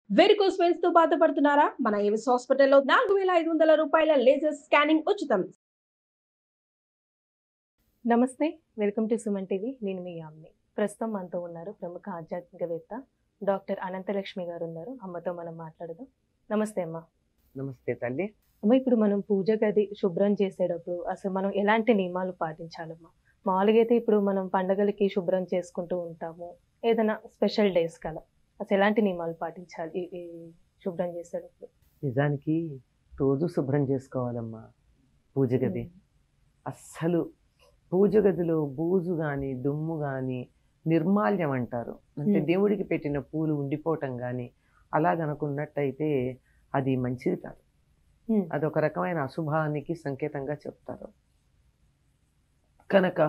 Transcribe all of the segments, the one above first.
Varicose veins తో బాధపడుతున్నారా? మన ఏవిస్ హాస్పిటల్లో 4,500 రూపాయల లేజర్ స్కానింగ్ ఉచితం. నమస్తే. Welcome to Suman TV. నేను మీ యామిని. ప్రస్తుతం మనతో ఉన్నారు ప్రముఖ ఆధ్యాత్మికవేత్త డాక్టర్ అనంతలక్ష్మి గారు ఉన్నారు. అమ్మతో మనం మాట్లాడదాం. నమస్తే అమ్మ. నమస్తే తల్లి. అమ్మ, ఇప్పుడు మనం పూజ గది శుభ్రం చేసేటప్పుడు అసలు మనం ఎలాంటి నియమాలు పాటించాలమ్మా? మామూలుగా అయితే ఇప్పుడు మనం పండగలకి శుభ్రం చేసుకుంటూ ఉంటాము, ఏదైనా స్పెషల్ డేస్ కల అసలు ఎలాంటి నియమాలు పాటించాలి ఈ శుభ్రం చేసేటప్పుడు? నిజానికి రోజు శుభ్రం చేసుకోవాలమ్మా పూజ గది. అస్సలు పూజ గదిలో బూజు కానీ దుమ్ము కానీ నిర్మాల్యం అంటారు, అంటే దేవుడికి పెట్టిన పూలు ఉండిపోవటం కానీ అలాగనుకున్నట్టయితే అది మంచిది కాదు. అదొక రకమైన అశుభానికి సంకేతంగా చెప్తారు. కనుక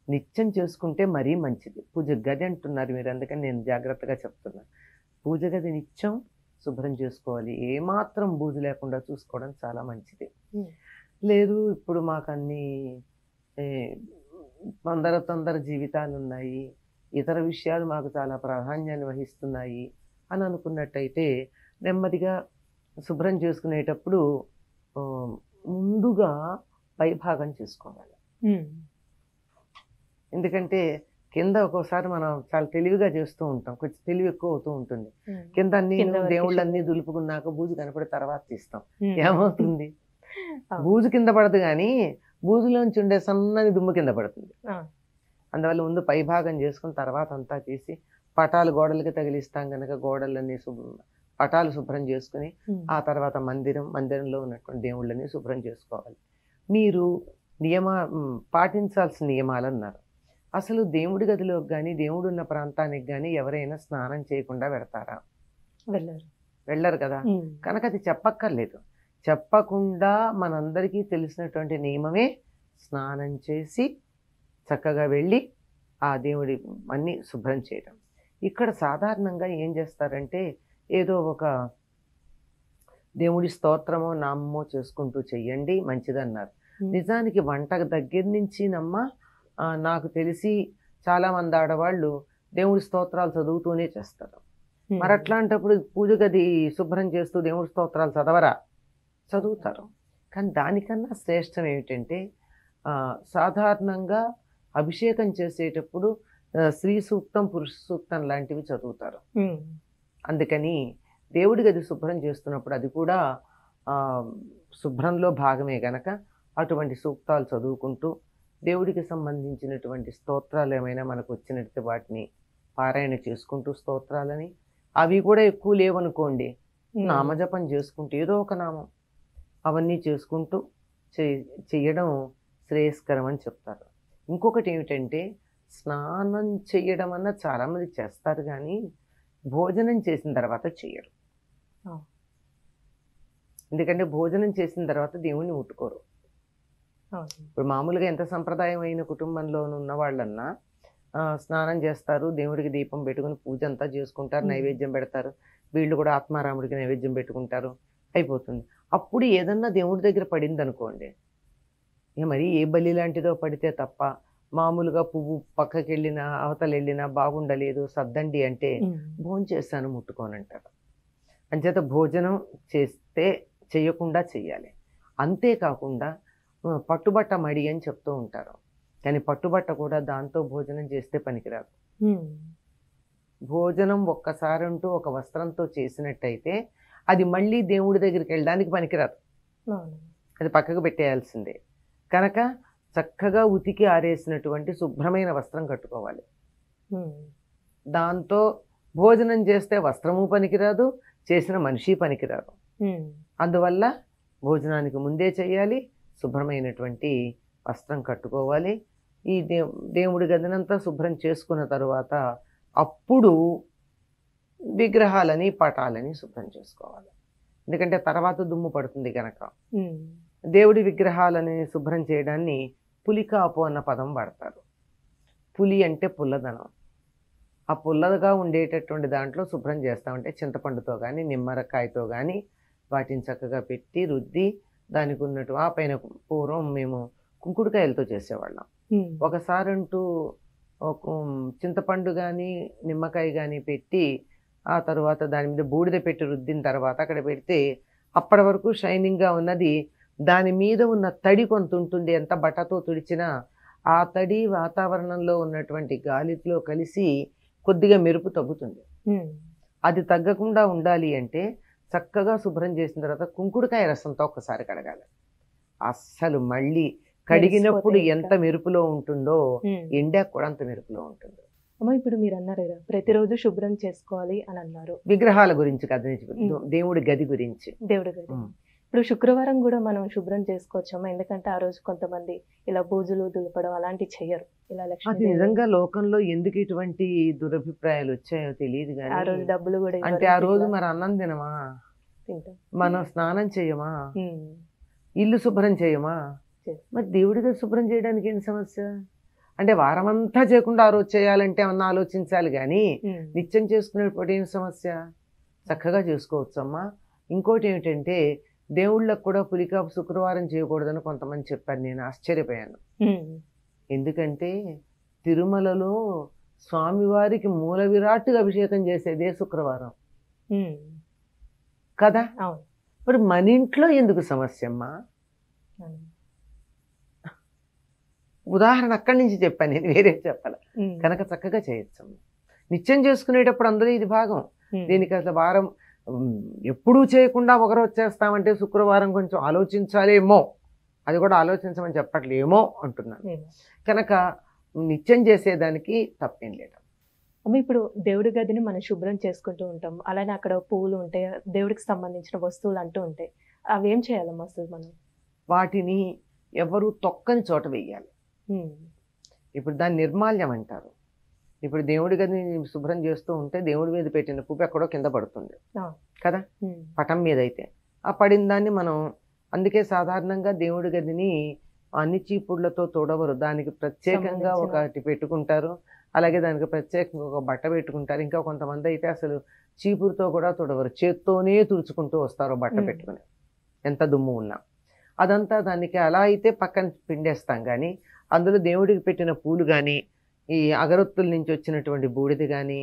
నిత్యం చేసుకుంటే మరీ మంచిది. పూజ గది అంటున్నారు మీరు, అందుకని నేను జాగ్రత్తగా చెప్తున్నాను. పూజ గది నిత్యం శుభ్రం చేసుకోవాలి. ఏమాత్రం బూజు లేకుండా చూసుకోవడం చాలా మంచిది. లేదు ఇప్పుడు మాకు అన్ని తొందర జీవితాలు ఉన్నాయి, ఇతర విషయాలు మాకు చాలా ప్రాధాన్యాన్ని వహిస్తున్నాయి అని అనుకున్నట్టయితే నెమ్మదిగా శుభ్రం చేసుకునేటప్పుడు ముందుగా పైభాగం చేసుకోవాలి. ఎందుకంటే కింద ఒక్కోసారి మనం చాలా తెలివిగా చేస్తూ ఉంటాం, కొంచెం తెలివి ఎక్కువ అవుతూ ఉంటుంది. కింద అన్ని దేవుళ్ళన్నీ దులుపుకున్నాక బూజు కనపడి తర్వాత తీస్తాం. ఏమవుతుంది? బూజు కింద పడదు కానీ బూజులోంచి ఉండే సన్నని దుమ్ము కింద పడుతుంది. అందువల్ల ముందు పైభాగం చేసుకుని తర్వాత అంతా తీసి పటాలు గోడలకి తగిలిస్తాం కనుక గోడలన్నీ పటాలు శుభ్రం చేసుకుని ఆ తర్వాత మందిరంలో ఉన్నటువంటి దేవుళ్ళని శుభ్రం చేసుకోవాలి. మీరు పాటించాల్సిన నియమాలు అన్నారు. అసలు దేవుడి గదిలోకి కానీ దేవుడు ఉన్న ప్రాంతానికి కానీ ఎవరైనా స్నానం చేయకుండా వెడతారా? వెళ్ళరు కదా. కనుక అది చెప్పక్కర్లేదు. చెప్పకుండా మనందరికీ తెలిసినటువంటి నియమమే స్నానం చేసి చక్కగా వెళ్ళి ఆ దేవుడి అన్నీ శుభ్రం చేయడం. ఇక్కడ సాధారణంగా ఏం చేస్తారంటే ఏదో ఒక దేవుడి స్తోత్రమో నామమో చేసుకుంటూ చెయ్యండి మంచిదన్నారు. నిజానికి వంట దగ్గర నుంచి నాకు తెలిసి చాలామంది ఆడవాళ్ళు దేవుడి స్తోత్రాలు చదువుతూనే చేస్తారు. మరి అట్లాంటప్పుడు పూజ గది శుభ్రం చేస్తూ దేవుడి స్తోత్రాలు చదవరా? చదువుతారు. కానీ దానికన్నా శ్రేష్టం ఏమిటంటే సాధారణంగా అభిషేకం చేసేటప్పుడు స్త్రీ సూక్తం పురుష సూక్తం లాంటివి చదువుతారు. అందుకని దేవుడి గది శుభ్రం చేస్తున్నప్పుడు అది కూడా శుభ్రంలో భాగమే గనక అటువంటి సూక్తాలు చదువుకుంటూ దేవుడికి సంబంధించినటువంటి స్తోత్రాలు ఏమైనా మనకు వచ్చినట్టు వాటిని పారాయణ చేసుకుంటూ స్తోత్రాలని, అవి కూడా ఎక్కువ లేవనుకోండి నామజపం చేసుకుంటూ ఏదో ఒక నామం అవన్నీ చేసుకుంటూ చెయ్యడం శ్రేయస్కరం అని చెప్తారు. ఇంకొకటి ఏమిటంటే స్నానం చేయడం అన్న చాలామంది చేస్తారు కానీ భోజనం చేసిన తర్వాత చెయ్యరు. ఎందుకంటే భోజనం చేసిన తర్వాత దేవుణ్ణి ముట్టుకోరు. ఇప్పుడు మామూలుగా ఎంత సంప్రదాయమైన కుటుంబంలో ఉన్న వాళ్ళన్నా స్నానం చేస్తారు, దేవుడికి దీపం పెట్టుకుని పూజ అంతా చేసుకుంటారు, నైవేద్యం పెడతారు. వీళ్ళు కూడా ఆత్మారాముడికి నైవేద్యం పెట్టుకుంటారు, అయిపోతుంది. అప్పుడు ఏదన్నా దేవుడి దగ్గర పడింది అనుకోండి, మరి ఏ బలి లాంటిదో పడితే తప్ప మామూలుగా పువ్వు పక్కకి వెళ్ళినా అవతల వెళ్ళినా బాగుండలేదు సర్దండి అంటే భోజనం చేశాను ముట్టుకోనంటారు. అంచేత భోజనం చేయకుండా చెయ్యాలి. అంతేకాకుండా పట్టుబట్ట మడి అని చెప్తూ ఉంటారు, కానీ పట్టుబట్ట కూడా దాంతో భోజనం చేస్తే పనికిరాదు. భోజనం ఒక్కసారి అంటూ ఒక వస్త్రంతో చేసినట్టయితే అది మళ్ళీ దేవుడి దగ్గరికి వెళ్ళడానికి పనికిరాదు, అది పక్కకు పెట్టేయాల్సిందే. కనుక చక్కగా ఉతికి ఆరేసినటువంటి శుభ్రమైన వస్త్రం కట్టుకోవాలి. దాంతో భోజనం చేస్తే వస్త్రము పనికిరాదు, చేసిన మనిషి పనికిరాదు. అందువల్ల భోజనానికి ముందే చేయాలి, శుభ్రమైనటువంటి వస్త్రం కట్టుకోవాలి. ఈ దేవుడి గదినంతా శుభ్రం చేసుకున్న తరువాత అప్పుడు విగ్రహాలని పటాలని శుభ్రం చేసుకోవాలి. ఎందుకంటే తర్వాత దుమ్ము పడుతుంది కనుక. దేవుడి విగ్రహాలని శుభ్రం చేయడాన్ని పులికాపు అన్న పదం వాడతారు. పులి అంటే పుల్లదనం. ఆ పుల్లగా ఉండేటటువంటి దాంట్లో శుభ్రం చేస్తామంటే చింతపండుతో కానీ నిమ్మరకాయతో కానీ వాటిని చక్కగా పెట్టి రుద్ది దానికి ఉన్నట్టు ఆ పైన పూర్వం మేము కుంకుడుకాయలతో చేసేవాళ్ళం. ఒకసారి అంటూ చింతపండు కానీ నిమ్మకాయ కానీ పెట్టి ఆ తర్వాత దాని మీద బూడిద పెట్టి రుద్దిన తర్వాత అక్కడ పెడితే అప్పటి వరకు షైనింగ్గా ఉన్నది దాని మీద ఉన్న తడి కొంత ఉంటుంది, ఎంత బట్టతో తుడిచినా ఆ తడి వాతావరణంలో ఉన్నటువంటి గాలిలో కలిసి కొద్దిగా మెరుపు తగ్గుతుంది. అది తగ్గకుండా ఉండాలి అంటే చక్కగా శుభ్రం చేసిన తర్వాత కుంకుడుకాయ రసంతో ఒక్కసారి కడగాలి. అస్సలు మళ్ళీ కడిగినప్పుడు ఎంత మెరుపులో ఉంటుందో ఎండాక కూడా అంత మెరుపులో ఉంటుంది. అమ్మ ఇప్పుడు మీరు అన్నారు కదా ప్రతిరోజు శుభ్రం చేసుకోవాలి అని అన్నారు. విగ్రహాల గురించి కదా, దేవుడి గది గురించి. దేవుడి గది ఇప్పుడు శుక్రవారం కూడా మనం శుభ్రం చేసుకోవచ్చమ్మా, ఎందుకంటే ఆ రోజు కొంతమంది ఇలా బూజులు దులపడం అలాంటివి చెయ్యరు. ఇలా అది నిజంగా లోకంలో ఎందుకు ఇటువంటి దురభిప్రాయాలు వచ్చాయో తెలియదు కానీ ఆ రోజు డబ్బులు కూడా అంటే ఆ రోజు మరి అన్నం తినమా, మనం స్నానం చేయమా, ఇల్లు శుభ్రం చేయమా, మరి దేవుడిగా శుభ్రం చేయడానికి ఏంటి సమస్య? అంటే వారమంతా చేయకుండా ఆ రోజు చేయాలంటే ఏమన్నా ఆలోచించాలి కానీ నిత్యం చేసుకునేటప్పుడు ఏం సమస్య? చక్కగా చేసుకోవచ్చమ్మా. ఇంకోటి ఏమిటంటే దేవుళ్ళకు కూడా పులికాపు శుక్రవారం చేయకూడదని కొంతమంది చెప్పారు. నేను ఆశ్చర్యపోయాను. ఎందుకంటే తిరుమలలో స్వామివారికి మూల విరాట్టుగా అభిషేకం చేసేదే శుక్రవారం కదా. మరి మన ఇంట్లో ఎందుకు సమస్య అమ్మా? ఉదాహరణ అక్కడి నుంచి చెప్పాను, నేను వేరే చెప్పాలి. కనుక చక్కగా చేయొచ్చు. నిత్యం చేసుకునేటప్పుడు అందులో ఇది భాగం. దీనికి అసలు వారం ఎప్పుడూ చేయకుండా ఒకరోజు చేస్తామంటే శుక్రవారం కొంచెం ఆలోచించాలేమో, అది కూడా ఆలోచించమని చెప్పట్లేమో అంటున్నాను. కనుక నిత్యం చేసేదానికి తప్పేం లేదు. అమ్మ ఇప్పుడు దేవుడి గదిని మనం శుభ్రం చేసుకుంటూ ఉంటాం, అలానే అక్కడ పువ్వులు ఉంటాయి, దేవుడికి సంబంధించిన వస్తువులు అంటూ ఉంటాయి, అవి ఏం చేయాలమ్మా అసలు మనం? వాటిని ఎవరు తొక్కని చోట వేయాలి. ఇప్పుడు దాన్ని నిర్మాల్యం అంటారు. ఇప్పుడు దేవుడి గదిని శుభ్రం చేస్తూ ఉంటే దేవుడి మీద పెట్టిన పువ్వు ఎక్కడో కింద పడుతుంది కదా, పటం మీద అయితే ఆ పడిన దాన్ని మనం, అందుకే సాధారణంగా దేవుడి గదిని అన్ని చీపుళ్లతో తొడవరు, దానికి ప్రత్యేకంగా ఒకటి పెట్టుకుంటారు, అలాగే దానికి ప్రత్యేకంగా ఒక బట్ట పెట్టుకుంటారు. ఇంకా కొంతమంది అయితే అసలు చీపురుతో కూడా తొడవరు, చేత్తోనే తుడుచుకుంటూ వస్తారు బట్ట పెట్టుకుని, ఎంత దుమ్ము ఉన్నా. అదంతా దానికి అలా అయితే పక్కన పిండేస్తాం. కానీ అందులో దేవుడికి పెట్టిన పూలు కానీ, ఈ అగరొత్తుల నుంచి వచ్చినటువంటి బూడిద కానీ,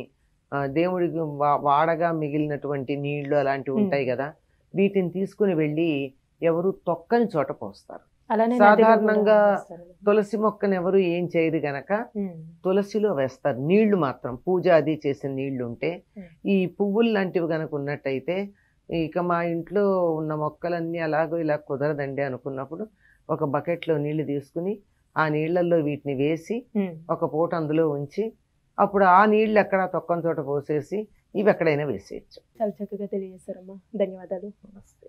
దేవుడికి వాడగా మిగిలినటువంటి నీళ్లు అలాంటివి ఉంటాయి కదా, వీటిని తీసుకుని వెళ్ళి ఎవరు తొక్కని చోట పోస్తారు. సాధారణంగా తులసి మొక్కను ఎవరు ఏం చేయదు గనక తులసిలో వేస్తారు నీళ్లు మాత్రం, పూజ అది చేసిన నీళ్లు ఉంటే. ఈ పువ్వులు లాంటివి గనక ఉన్నట్టయితే ఇక మా ఇంట్లో ఉన్న మొక్కలన్నీ అలాగో ఇలా కుదరదండి అనుకున్నప్పుడు ఒక బకెట్లో నీళ్లు తీసుకుని ఆ నీళ్లలో వీటిని వేసి ఒక పూట అందులో ఉంచి అప్పుడు ఆ నీళ్లు ఎక్కడ తొక్కని చోట పోసేసి ఇవి ఎక్కడైనా వేసేయచ్చు. చాలా చక్కగా తెలియజేశారమ్మా, ధన్యవాదాలు. నమస్తే.